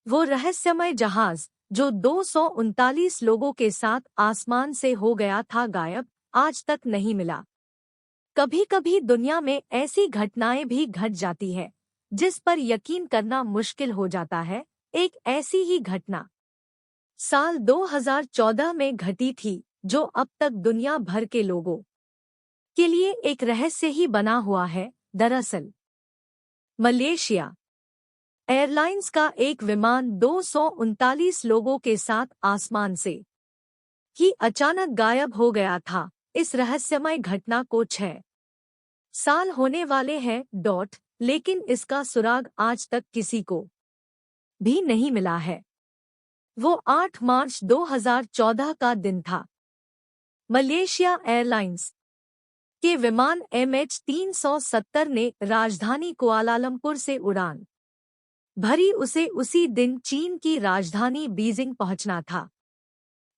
वो रहस्यमय जहाज जो 239 लोगों के साथ आसमान से हो गया था गायब, आज तक नहीं मिला। कभी कभी दुनिया में ऐसी घटनाएं भी घट जाती है जिस पर यकीन करना मुश्किल हो जाता है। एक ऐसी ही घटना साल 2014 में घटी थी, जो अब तक दुनिया भर के लोगों के लिए एक रहस्य ही बना हुआ है। दरअसल मलेशिया एयरलाइंस का एक विमान 239 लोगों के साथ आसमान से ही अचानक गायब हो गया था। इस रहस्यमय घटना को 6 साल होने वाले हैं लेकिन इसका सुराग आज तक किसी को भी नहीं मिला है। वो 8 मार्च 2014 का दिन था। मलेशिया एयरलाइंस के विमान MH370 ने राजधानी कुआलालंपुर से उड़ान भरी। उसी दिन चीन की राजधानी बीजिंग पहुंचना था,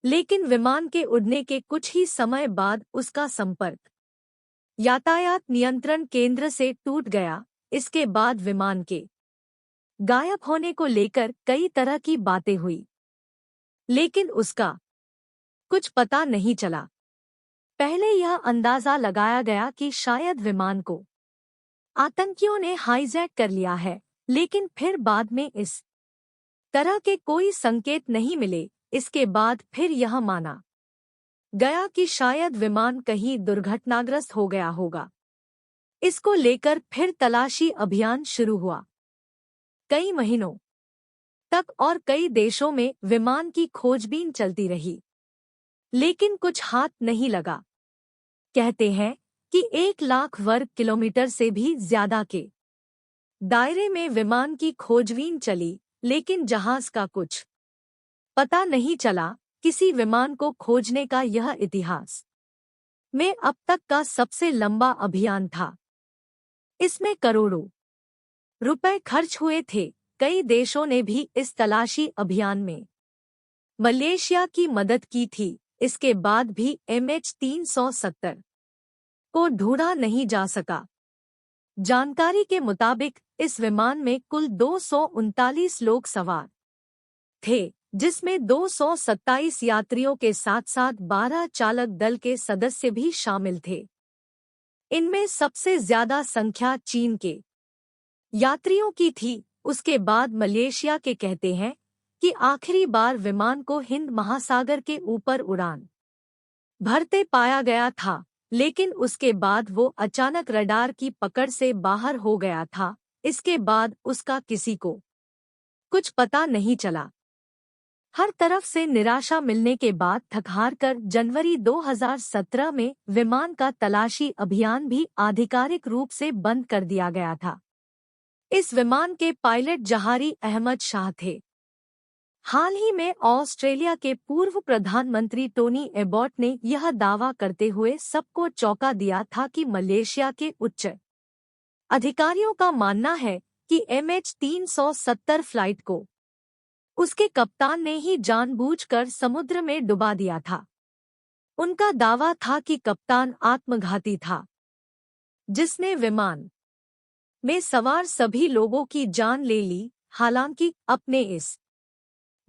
लेकिन विमान के उड़ने के कुछ ही समय बाद उसका संपर्क यातायात नियंत्रण केंद्र से टूट गया। इसके बाद विमान के गायब होने को लेकर कई तरह की बातें हुई, लेकिन उसका कुछ पता नहीं चला। पहले यह अंदाजा लगाया गया कि शायद विमान को आतंकियों ने हाईजैक कर लिया है, लेकिन फिर बाद में इस तरह के कोई संकेत नहीं मिले। इसके बाद फिर यह माना गया कि शायद विमान कहीं दुर्घटनाग्रस्त हो गया होगा। इसको लेकर फिर तलाशी अभियान शुरू हुआ। कई महीनों तक और कई देशों में विमान की खोजबीन चलती रही, लेकिन कुछ हाथ नहीं लगा। कहते हैं कि 1 लाख वर्ग किलोमीटर से भी ज्यादा के दायरे में विमान की खोजबीन चली, लेकिन जहाज का कुछ पता नहीं चला। किसी विमान को खोजने का यह इतिहास में अब तक का सबसे लंबा अभियान था। इसमें करोड़ों रुपए खर्च हुए थे। कई देशों ने भी इस तलाशी अभियान में मलेशिया की मदद की थी। इसके बाद भी MH370 को ढूंढा नहीं जा सका। जानकारी के मुताबिक इस विमान में कुल 239 लोग सवार थे, जिसमें 227 यात्रियों के साथ साथ 12 चालक दल के सदस्य भी शामिल थे। इनमें सबसे ज्यादा संख्या चीन के यात्रियों की थी। उसके बाद मलेशिया के कहते हैं कि आखिरी बार विमान को हिंद महासागर के ऊपर उड़ान भरते पाया गया था, लेकिन उसके बाद वो अचानक रडार की पकड़ से बाहर हो गया था। इसके बाद उसका किसी को कुछ पता नहीं चला। हर तरफ से निराशा मिलने के बाद थक-हार कर जनवरी 2017 में विमान का तलाशी अभियान भी आधिकारिक रूप से बंद कर दिया गया था। इस विमान के पायलट जहारी अहमद शाह थे। हाल ही में ऑस्ट्रेलिया के पूर्व प्रधानमंत्री टोनी एबॉट ने यह दावा करते हुए सबको चौंका दिया था कि मलेशिया के उच्च अधिकारियों का मानना है कि MH370 फ्लाइट को उसके कप्तान ने ही जानबूझकर समुद्र में डुबा दिया था। उनका दावा था कि कप्तान आत्मघाती था, जिसने विमान में सवार सभी लोगों की जान ले ली। हालांकि अपने इस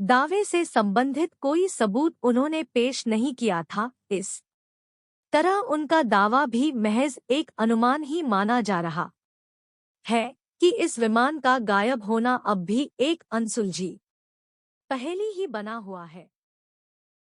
दावे से संबंधित कोई सबूत उन्होंने पेश नहीं किया था। इस तरह उनका दावा भी महज एक अनुमान ही माना जा रहा है कि इस विमान का गायब होना अब भी एक अनसुलझी पहेली ही बना हुआ है।